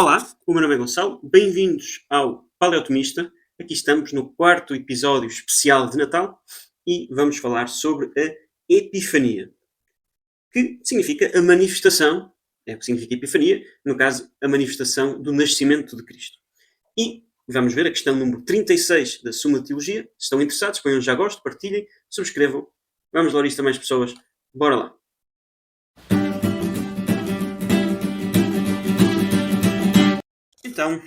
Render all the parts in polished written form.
Olá, o meu nome é Gonçalo, bem-vindos ao Paleotomista. Aqui estamos no quarto episódio especial de Natal e vamos falar sobre a Epifania, que significa a manifestação, é o que significa Epifania, no caso, a manifestação do nascimento de Cristo. E vamos ver a questão número 36 da Suma de Teologia. Se estão interessados, ponham já gosto, partilhem, subscrevam. Vamos ler isto a mais pessoas. Bora lá. Então,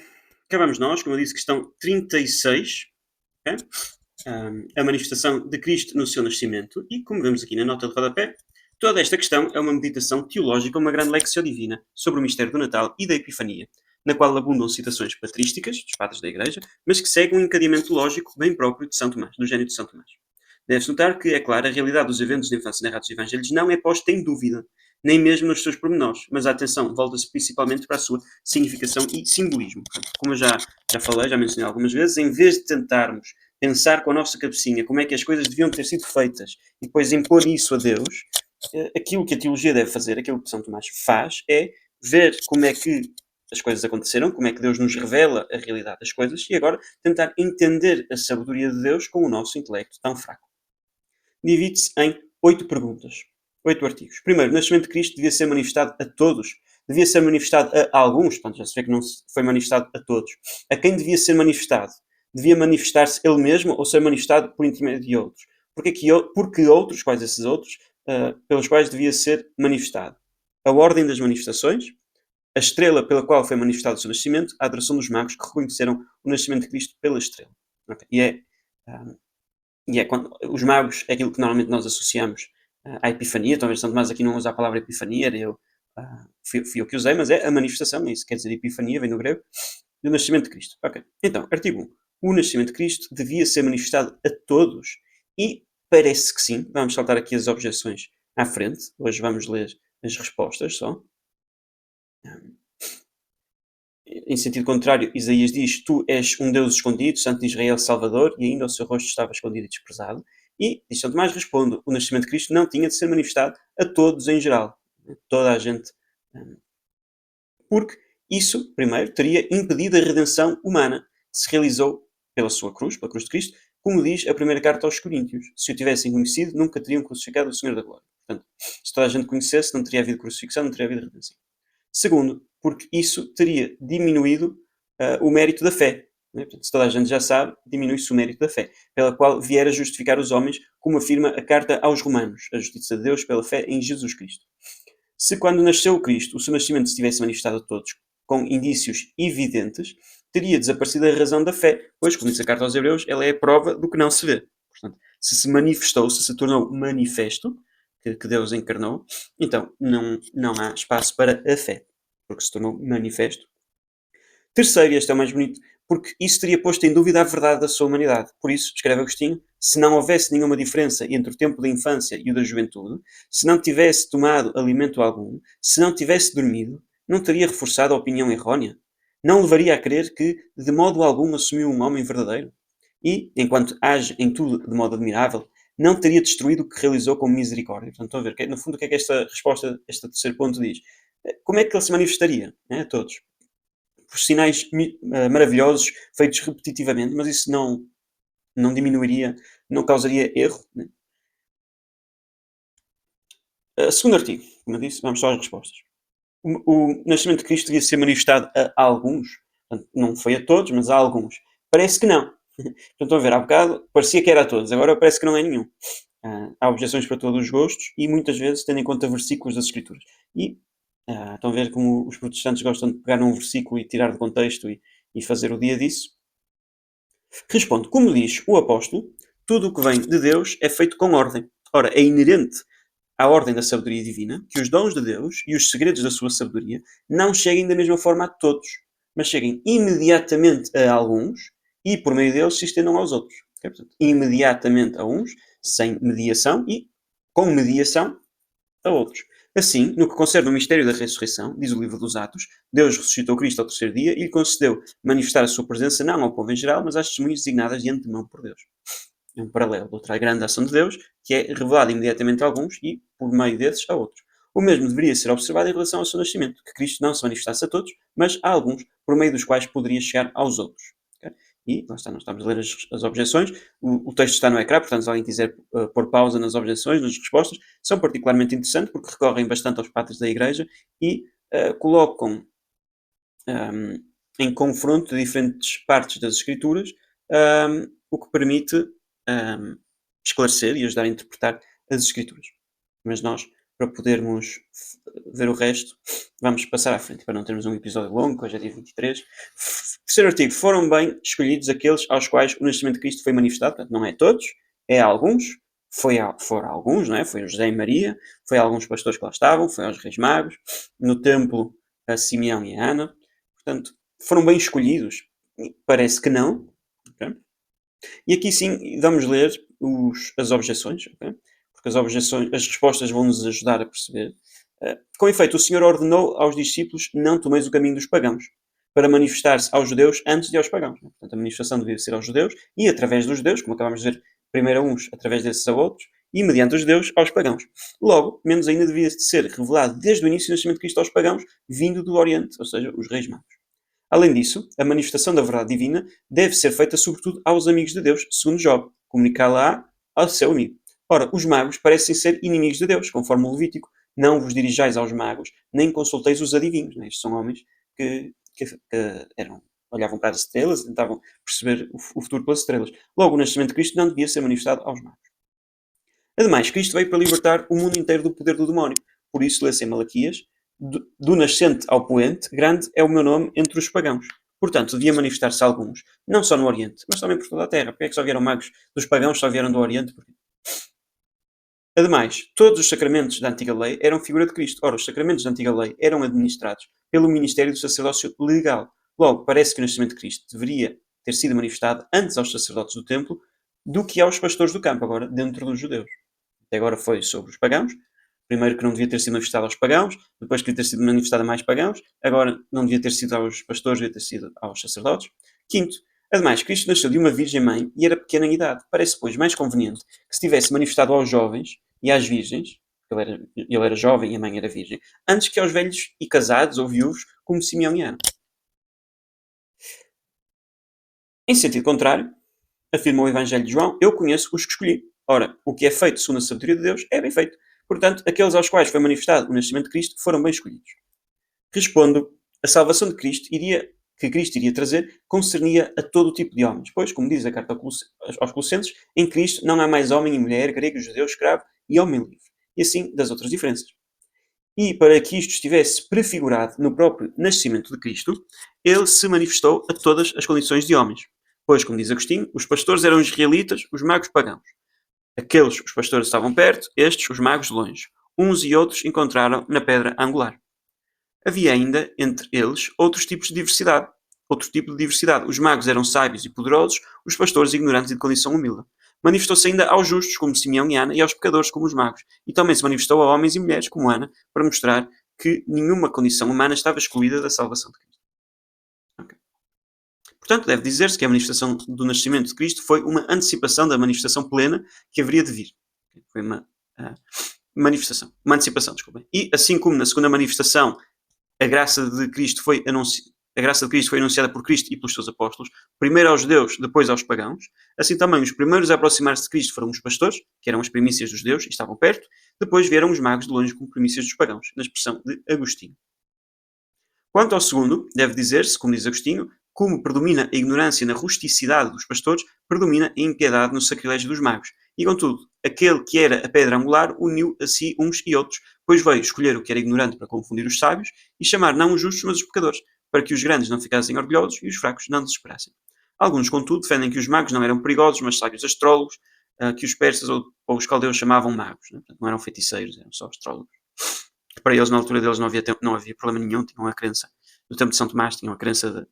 acabamos nós, como eu disse, questão 36. Okay? A manifestação de Cristo no seu nascimento. E, como vemos aqui na nota de rodapé, toda esta questão é uma meditação teológica, uma grande lexio divina sobre o mistério do Natal e da Epifania, na qual abundam citações patrísticas, dos padres da Igreja, mas que seguem um encadeamento lógico bem próprio de São Tomás, do gênio de São Tomás. Deve-se notar que, é claro, a realidade dos eventos de infância narrados nos Evangelhos não é posta em dúvida, nem mesmo nos seus pormenores, mas a atenção volta-se principalmente para a sua significação e simbolismo. Como eu já falei, já mencionei algumas vezes, em vez de tentarmos pensar com a nossa cabecinha como é que as coisas deviam ter sido feitas e depois impor isso a Deus, aquilo que a teologia deve fazer, aquilo que São Tomás faz, é ver como é que as coisas aconteceram, como é que Deus nos revela a realidade das coisas e agora tentar entender a sabedoria de Deus com o nosso intelecto tão fraco. Divide-se em 8 perguntas, 8 artigos. Primeiro, o nascimento de Cristo devia ser manifestado a todos, devia ser manifestado a alguns, portanto já se vê que não foi manifestado a todos. A quem devia ser manifestado? Devia manifestar-se ele mesmo ou ser manifestado por intermédio de outros? Porque outros, quais esses outros, pelos quais devia ser manifestado? A ordem das manifestações, a estrela pela qual foi manifestado o seu nascimento, a adoração dos magos que reconheceram o nascimento de Cristo pela estrela. Okay. E é quando os magos é aquilo que normalmente nós associamos à Epifania. Talvez São Tomás aqui não usa a palavra Epifania, fui eu que usei, mas é a manifestação, é isso quer dizer Epifania, vem do grego, do nascimento de Cristo. Ok, então, artigo 1. O nascimento de Cristo devia ser manifestado a todos e parece que sim. Vamos saltar aqui as objeções à frente. Hoje vamos ler as respostas só. Em sentido contrário, Isaías diz: Tu és um Deus escondido, Santo de Israel, Salvador, e ainda o seu rosto estava escondido e desprezado. E diz São Tomás: responde, o nascimento de Cristo não tinha de ser manifestado a todos em geral, toda a gente, porque isso, primeiro, teria impedido a redenção humana que se realizou pela sua cruz, pela cruz de Cristo, como diz a primeira carta aos Coríntios: se o tivessem conhecido, nunca teriam crucificado o Senhor da Glória. Portanto, se toda a gente conhecesse, não teria havido crucifixão, não teria havido redenção. Segundo, porque isso teria diminuído o mérito da fé. Né? Portanto, se toda a gente já sabe, diminui-se o mérito da fé, pela qual vier a justificar os homens, como afirma a carta aos Romanos, a justiça de Deus pela fé em Jesus Cristo. Se quando nasceu Cristo, o seu nascimento se tivesse manifestado a todos com indícios evidentes, teria desaparecido a razão da fé, pois, como diz a carta aos Hebreus, ela é a prova do que não se vê. Portanto, se manifestou, se tornou manifesto, que Deus encarnou, então não há espaço para a fé, porque se tornou manifesto. Terceiro, e este é o mais bonito, porque isso teria posto em dúvida a verdade da sua humanidade. Por isso, escreve Agostinho, se não houvesse nenhuma diferença entre o tempo da infância e o da juventude, se não tivesse tomado alimento algum, se não tivesse dormido, não teria reforçado a opinião errónea? Não levaria a crer que, de modo algum, assumiu um homem verdadeiro? E, enquanto age em tudo de modo admirável, não teria destruído o que realizou com misericórdia. Portanto, estão a ver, no fundo, o que é que esta resposta, este terceiro ponto diz? Como é que ele se manifestaria, a todos? Por sinais maravilhosos, feitos repetitivamente, mas isso não diminuiria, não causaria erro. Né? Segundo artigo, como eu disse, vamos só às respostas. O nascimento de Cristo devia ser manifestado a alguns, portanto, não foi a todos, mas a alguns. Parece que não. Portanto, estão a ver, há bocado parecia que era a todos, agora parece que não é nenhum. Há objeções para todos os gostos e muitas vezes tendo em conta versículos das Escrituras. E estão a ver como os protestantes gostam de pegar num versículo e tirar de contexto e fazer o dia disso? Responde, como diz o apóstolo, tudo o que vem de Deus é feito com ordem. Ora, é inerente à ordem da sabedoria divina que os dons de Deus e os segredos da sua sabedoria não cheguem da mesma forma a todos, mas cheguem imediatamente a alguns e, por meio deles, se estendam aos outros. Okay? Portanto, imediatamente a uns, sem mediação, e com mediação a outros. Assim, no que concerne o mistério da ressurreição, diz o livro dos Atos, Deus ressuscitou Cristo ao terceiro dia e lhe concedeu manifestar a sua presença não ao povo em geral, mas às testemunhas designadas de antemão por Deus. É um paralelo de outra grande ação de Deus, que é revelada imediatamente a alguns e, por meio desses, a outros. O mesmo deveria ser observado em relação ao seu nascimento, que Cristo não se manifestasse a todos, mas a alguns, por meio dos quais poderia chegar aos outros. Ok? E, lá está, nós estamos a ler as objeções, o texto está no ecrã, portanto, se alguém quiser pôr pausa nas objeções, nas respostas, são particularmente interessantes porque recorrem bastante aos padres da Igreja e colocam em confronto diferentes partes das Escrituras, o que permite esclarecer e ajudar a interpretar as Escrituras. Mas nós, para podermos ver o resto, vamos passar à frente, para não termos um episódio longo, hoje é dia 23. Terceiro artigo. Foram bem escolhidos aqueles aos quais o nascimento de Cristo foi manifestado. Portanto, não é todos, é alguns. Foram alguns, não é? Foi o José e Maria, foi a alguns pastores que lá estavam, foi aos Reis Magos, no templo a Simeão e a Ana. Portanto, foram bem escolhidos? Parece que não. Okay? E aqui sim vamos ler as objeções, okay? Porque as respostas vão nos ajudar a perceber. Com efeito, o Senhor ordenou aos discípulos: não tomeis o caminho dos pagãos, para manifestar-se aos judeus antes de aos pagãos. Portanto, a manifestação devia ser aos judeus e através dos judeus, como acabamos de dizer, primeiro a uns, através desses a outros, e mediante os judeus aos pagãos. Logo, menos ainda devia ser revelado desde o início do nascimento de Cristo aos pagãos, vindo do Oriente, ou seja, os reis magos. Além disso, a manifestação da verdade divina deve ser feita sobretudo aos amigos de Deus, segundo Job, comunicá-la ao seu amigo. Ora, os magos parecem ser inimigos de Deus, conforme o Levítico. Não vos dirijais aos magos, nem consulteis os adivinhos. Né? Estes são homens que olhavam para as estrelas e tentavam perceber o futuro pelas estrelas. Logo, o nascimento de Cristo não devia ser manifestado aos magos. Ademais, Cristo veio para libertar o mundo inteiro do poder do demónio. Por isso, lê-se em Malaquias: do nascente ao poente, grande é o meu nome entre os pagãos. Portanto, devia manifestar-se alguns, não só no Oriente, mas também por toda a Terra. Porque é que só vieram magos dos pagãos, só vieram do Oriente? Ademais, todos os sacramentos da Antiga Lei eram figura de Cristo. Ora, os sacramentos da Antiga Lei eram administrados pelo ministério do sacerdócio legal. Logo, parece que o nascimento de Cristo deveria ter sido manifestado antes aos sacerdotes do templo do que aos pastores do campo, agora dentro dos judeus. Até agora foi sobre os pagãos. Primeiro que não devia ter sido manifestado aos pagãos, depois que devia ter sido manifestado a mais pagãos, agora não devia ter sido aos pastores, devia ter sido aos sacerdotes. Quinto, ademais, Cristo nasceu de uma virgem mãe e era pequena em idade. Parece, pois, mais conveniente que se tivesse manifestado aos jovens e às virgens, ele era jovem e a mãe era virgem, antes que aos velhos e casados ou viúvos, como Simeão e Ana. Em sentido contrário, afirma o Evangelho de João: eu conheço os que escolhi. Ora, o que é feito segundo a sabedoria de Deus é bem feito. Portanto, aqueles aos quais foi manifestado o nascimento de Cristo foram bem escolhidos. Respondo: a salvação de Cristo que Cristo iria trazer concernia a todo o tipo de homens, pois, como diz a carta aos Colossenses, em Cristo não há mais homem e mulher, grego, judeu, escravo e homem livre. E assim das outras diferenças. E para que isto estivesse prefigurado no próprio nascimento de Cristo, ele se manifestou a todas as condições de homens. Pois, como diz Agostinho, os pastores eram israelitas, os magos pagãos. Aqueles, os pastores, estavam perto, estes, os magos, longe. Uns e outros encontraram na pedra angular. Havia ainda, entre eles, outros tipos de diversidade. Outro tipo de diversidade. Os magos eram sábios e poderosos, os pastores ignorantes e de condição humilde. Manifestou-se ainda aos justos, como Simeão e Ana, e aos pecadores, como os magos. E também se manifestou a homens e mulheres, como Ana, para mostrar que nenhuma condição humana estava excluída da salvação de Cristo. Okay. Portanto, deve dizer-se que a manifestação do nascimento de Cristo foi uma antecipação da manifestação plena que haveria de vir. Foi uma antecipação, desculpem. E assim como na segunda manifestação a graça de Cristo foi anunciada por Cristo e pelos seus apóstolos, primeiro aos judeus, depois aos pagãos. Assim também os primeiros a aproximar-se de Cristo foram os pastores, que eram as primícias dos judeus e estavam perto. Depois vieram os magos de longe como primícias dos pagãos, na expressão de Agostinho. Quanto ao segundo, deve dizer-se, como diz Agostinho, como predomina a ignorância na rusticidade dos pastores, predomina a impiedade no sacrilégio dos magos. E, contudo, aquele que era a pedra angular uniu a si uns e outros, pois veio escolher o que era ignorante para confundir os sábios e chamar não os justos, mas os pecadores, para que os grandes não ficassem orgulhosos e os fracos não desesperassem. Alguns, contudo, defendem que os magos não eram perigosos, mas sábios astrólogos, que os persas ou os caldeus chamavam magos. Né? Portanto, não eram feiticeiros, eram só astrólogos. Que para eles, na altura deles, não havia problema nenhum, tinham a crença do tempo de São Tomás, tinham a crença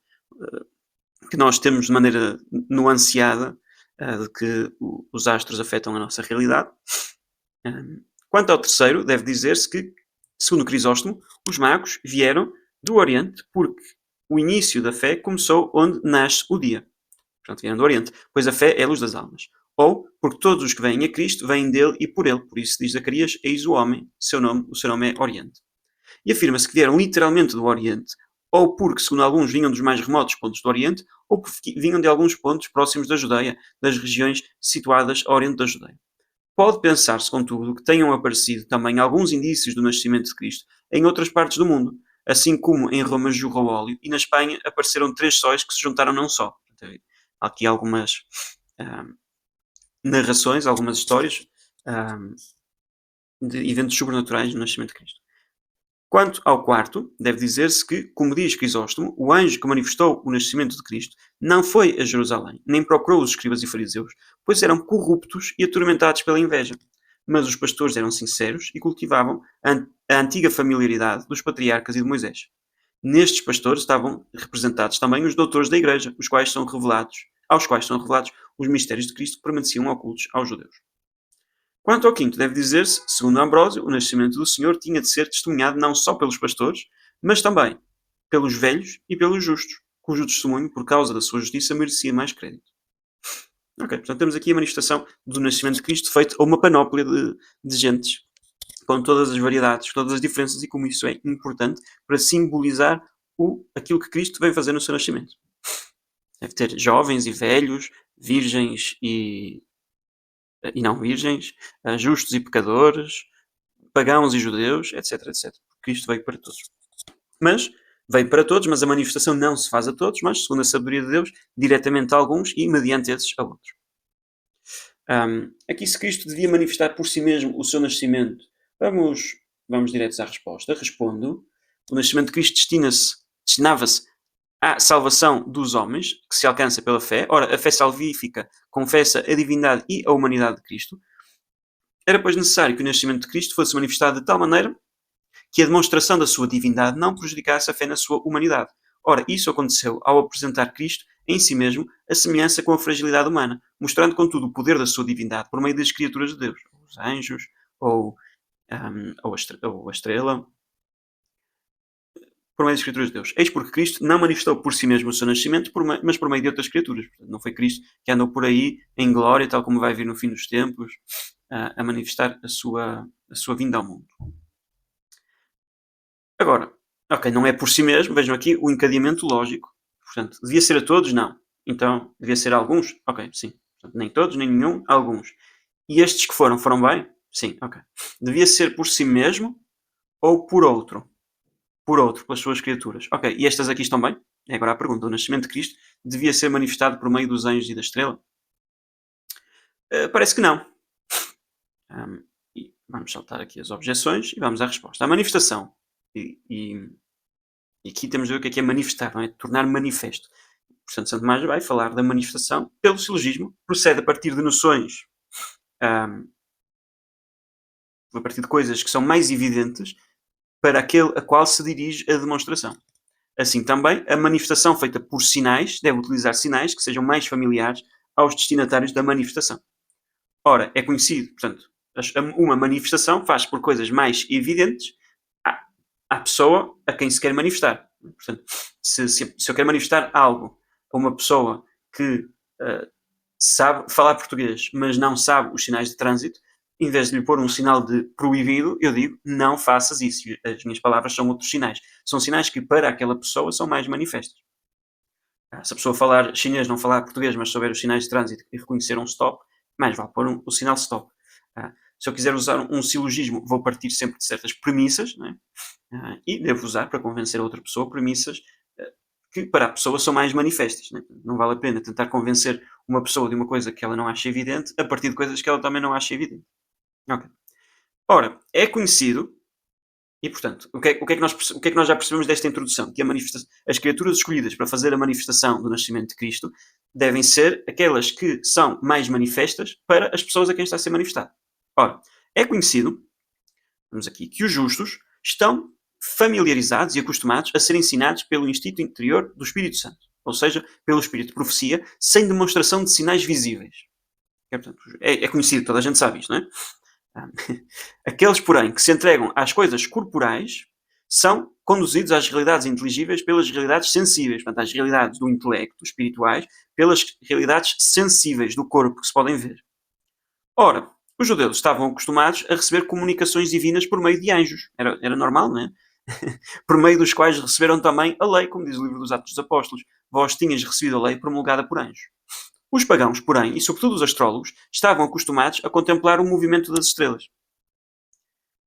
que nós temos de maneira nuanceada de que os astros afetam a nossa realidade. Quanto ao terceiro, deve dizer-se que, segundo Crisóstomo, os magos vieram do Oriente porque o início da fé começou onde nasce o dia. Portanto, vieram do Oriente, pois a fé é a luz das almas. Ou, porque todos os que vêm a Cristo vêm dele e por ele. Por isso diz Zacarias, eis o homem, o seu nome é Oriente. E afirma-se que vieram literalmente do Oriente, ou porque, segundo alguns, vinham dos mais remotos pontos do Oriente, ou porque vinham de alguns pontos próximos da Judeia, das regiões situadas ao Oriente da Judeia. Pode pensar-se, contudo, que tenham aparecido também alguns indícios do nascimento de Cristo em outras partes do mundo, assim como em Roma jorrou óleo e na Espanha apareceram 3 sóis que se juntaram num só. Há aqui algumas narrações, algumas histórias de eventos sobrenaturais do nascimento de Cristo. Quanto ao quarto, deve dizer-se que, como diz Crisóstomo, o anjo que manifestou o nascimento de Cristo não foi a Jerusalém, nem procurou os escribas e fariseus, pois eram corruptos e atormentados pela inveja. Mas os pastores eram sinceros e cultivavam a antiga familiaridade dos patriarcas e de Moisés. Nestes pastores estavam representados também os doutores da Igreja, aos quais são revelados os mistérios de Cristo que permaneciam ocultos aos judeus. Quanto ao quinto, deve dizer-se, segundo Ambrósio, o nascimento do Senhor tinha de ser testemunhado não só pelos pastores, mas também pelos velhos e pelos justos, cujo testemunho, por causa da sua justiça, merecia mais crédito. Ok, portanto temos aqui a manifestação do nascimento de Cristo feito a uma panóplia de gentes, com todas as variedades, todas as diferenças, e como isso é importante para simbolizar aquilo que Cristo veio fazer no seu nascimento. Deve ter jovens e velhos, virgens e não virgens, justos e pecadores, pagãos e judeus, etc, etc. Cristo veio para todos. Mas veio para todos, mas a manifestação não se faz a todos, mas, segundo a sabedoria de Deus, diretamente a alguns e, mediante esses, a outros. Aqui, se Cristo devia manifestar por si mesmo o seu nascimento, vamos diretos à resposta. Respondo: o nascimento de Cristo destinava-se à salvação dos homens, que se alcança pela fé. Ora, a fé salvífica confessa a divindade e a humanidade de Cristo. Era, pois, necessário que o nascimento de Cristo fosse manifestado de tal maneira que a demonstração da sua divindade não prejudicasse a fé na sua humanidade. Ora, isso aconteceu ao apresentar Cristo em si mesmo a semelhança com a fragilidade humana, mostrando, contudo, o poder da sua divindade por meio das criaturas de Deus, os anjos, ou a estrela, por meio das criaturas de Deus. Eis porque Cristo não manifestou por si mesmo o seu nascimento, mas por meio de outras criaturas. Não foi Cristo que andou por aí em glória, tal como vai vir no fim dos tempos, a manifestar a sua vinda ao mundo. Agora, ok, não é por si mesmo, vejam aqui o encadeamento lógico. Portanto, devia ser a todos? Não. Então, devia ser a alguns? Ok, sim. Portanto, nem todos, nem nenhum, alguns. E estes que foram bem? Sim, ok. Devia ser por si mesmo ou por outro? Por outro, pelas suas criaturas. Ok, e estas aqui estão bem? É agora a pergunta. O nascimento de Cristo devia ser manifestado por meio dos anjos e da estrela? Parece que não. E vamos saltar aqui as objeções e vamos à resposta. A manifestação. E aqui temos de ver o que é manifestar, não é? Tornar manifesto. Portanto, Santo Tomás vai falar da manifestação pelo silogismo, procede a partir de noções, a partir de coisas que são mais evidentes para aquele a qual se dirige a demonstração. Assim também, a manifestação feita por sinais deve utilizar sinais que sejam mais familiares aos destinatários da manifestação. Ora, é conhecido, portanto, uma manifestação faz por coisas mais evidentes à pessoa a quem se quer manifestar. Portanto, se eu quero manifestar algo a uma pessoa que sabe falar português, mas não sabe os sinais de trânsito, em vez de lhe pôr um sinal de proibido, eu digo, não faças isso. As minhas palavras são outros sinais. São sinais que, para aquela pessoa, são mais manifestos. Se a pessoa falar chinês, não falar português, mas souber os sinais de trânsito e reconhecer um stop, mais vale pôr o sinal stop. Se eu quiser usar um silogismo, vou partir sempre de certas premissas, não é? E devo usar, para convencer a outra pessoa, premissas que para a pessoa são mais manifestas. Né? Não vale a pena tentar convencer uma pessoa de uma coisa que ela não acha evidente a partir de coisas que ela também não acha evidente. Okay. Ora, é conhecido, e portanto, o que é que nós já percebemos desta introdução? Que as criaturas escolhidas para fazer a manifestação do nascimento de Cristo devem ser aquelas que são mais manifestas para as pessoas a quem está a ser manifestado. Ora, é conhecido, vamos aqui, que os justos estão familiarizados e acostumados a ser ensinados pelo instinto interior do Espírito Santo, ou seja, pelo Espírito de profecia, sem demonstração de sinais visíveis. É conhecido, toda a gente sabe isto, não é? Aqueles, porém, que se entregam às coisas corporais são conduzidos às realidades inteligíveis pelas realidades sensíveis, portanto, às realidades do intelecto, espirituais, pelas realidades sensíveis do corpo que se podem ver. Ora, os judeus estavam acostumados a receber comunicações divinas por meio de anjos. Era normal, não é? Por meio dos quais receberam também a lei, como diz o livro dos Atos dos Apóstolos. Vós tinhas recebido a lei promulgada por anjos. Os pagãos, porém, e sobretudo os astrólogos, estavam acostumados a contemplar o movimento das estrelas.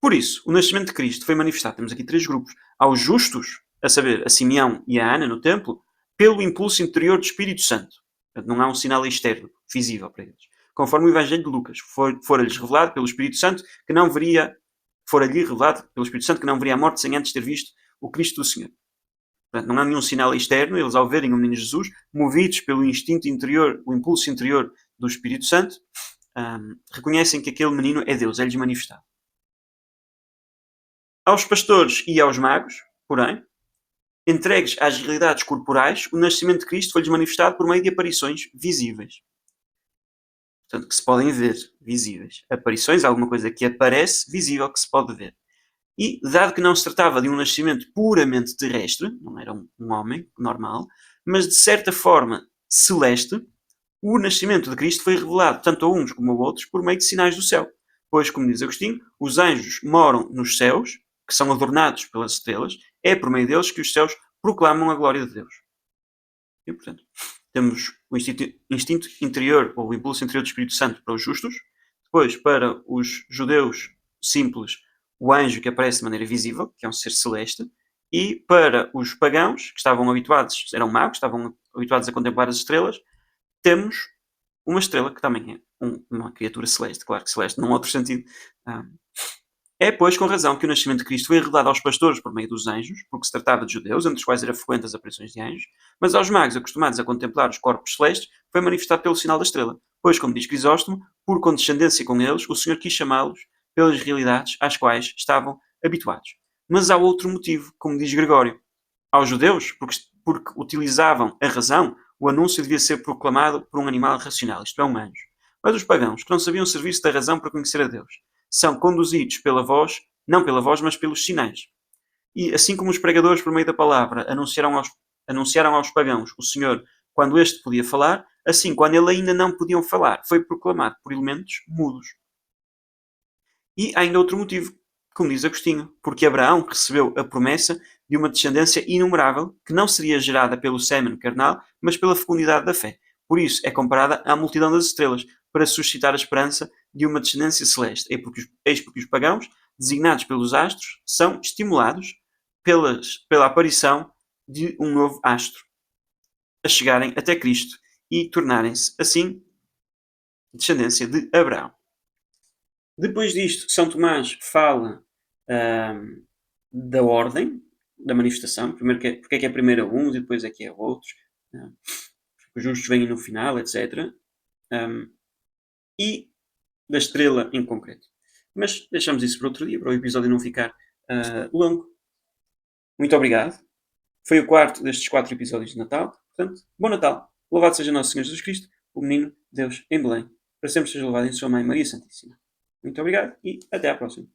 Por isso, o nascimento de Cristo foi manifestado, temos aqui 3 grupos, aos justos, a saber, a Simeão e a Ana no templo, pelo impulso interior do Espírito Santo. Portanto, não há um sinal externo, visível para eles. Conforme o Evangelho de Lucas, fora-lhes revelado pelo Espírito Santo que não veria, fora-lhe revelado pelo Espírito Santo que não veria a morte sem antes ter visto o Cristo do Senhor. Portanto, não há nenhum sinal externo, eles ao verem o menino Jesus, movidos pelo instinto interior, o impulso interior do Espírito Santo, reconhecem que aquele menino é Deus, é-lhes manifestado. Aos pastores e aos magos, porém, entregues às realidades corporais, o nascimento de Cristo foi-lhes manifestado por meio de aparições visíveis. Portanto, que se podem ver, visíveis. Aparições, alguma coisa que aparece, visível, que se pode ver. E, dado que não se tratava de um nascimento puramente terrestre, não era um homem normal, mas de certa forma celeste, o nascimento de Cristo foi revelado tanto a uns como a outros por meio de sinais do céu. Pois, como diz Agostinho, os anjos moram nos céus, que são adornados pelas estrelas, é por meio deles que os céus proclamam a glória de Deus. E, portanto, temos o instinto interior, ou o impulso interior do Espírito Santo para os justos. Depois, para os judeus simples, o anjo que aparece de maneira visível, que é um ser celeste. E para os pagãos, que estavam habituados, eram magos, estavam habituados a contemplar as estrelas, temos uma estrela que também é uma criatura celeste, claro que celeste, num outro sentido. É, pois, com razão que o nascimento de Cristo foi revelado aos pastores por meio dos anjos, porque se tratava de judeus, entre os quais era frequente as aparições de anjos, mas aos magos, acostumados a contemplar os corpos celestes, foi manifestado pelo sinal da estrela. Pois, como diz Crisóstomo, por condescendência com eles, o Senhor quis chamá-los pelas realidades às quais estavam habituados. Mas há outro motivo, como diz Gregório. Aos judeus, porque utilizavam a razão, o anúncio devia ser proclamado por um animal racional, isto é, um anjo. Mas os pagãos, que não sabiam servir-se da razão para conhecer a Deus, são conduzidos pela voz, não pela voz, mas pelos sinais. E assim como os pregadores, por meio da palavra, anunciaram aos pagãos o Senhor quando este podia falar, assim, quando ele ainda não podiam falar, foi proclamado por elementos mudos. E há ainda outro motivo, como diz Agostinho, porque Abraão recebeu a promessa de uma descendência inumerável, que não seria gerada pelo sêmen carnal, mas pela fecundidade da fé. Por isso é comparada à multidão das estrelas, para suscitar a esperança de uma descendência celeste. Eis porque os pagãos, designados pelos astros, são estimulados pela aparição de um novo astro, a chegarem até Cristo e tornarem-se, assim, descendência de Abraão. Depois disto, São Tomás fala da ordem da manifestação. Primeiro, porque é que é primeiro a uns e depois é que é a outros. Os justos vêm no final, etc. E da estrela em concreto. Mas deixamos isso para outro dia, para o episódio não ficar longo. Muito obrigado. Foi o quarto destes 4 episódios de Natal. Portanto, bom Natal. Louvado seja nosso Senhor Jesus Cristo, o menino Deus em Belém. Para sempre seja louvado em sua Mãe Maria Santíssima. Muito obrigado e até à próxima.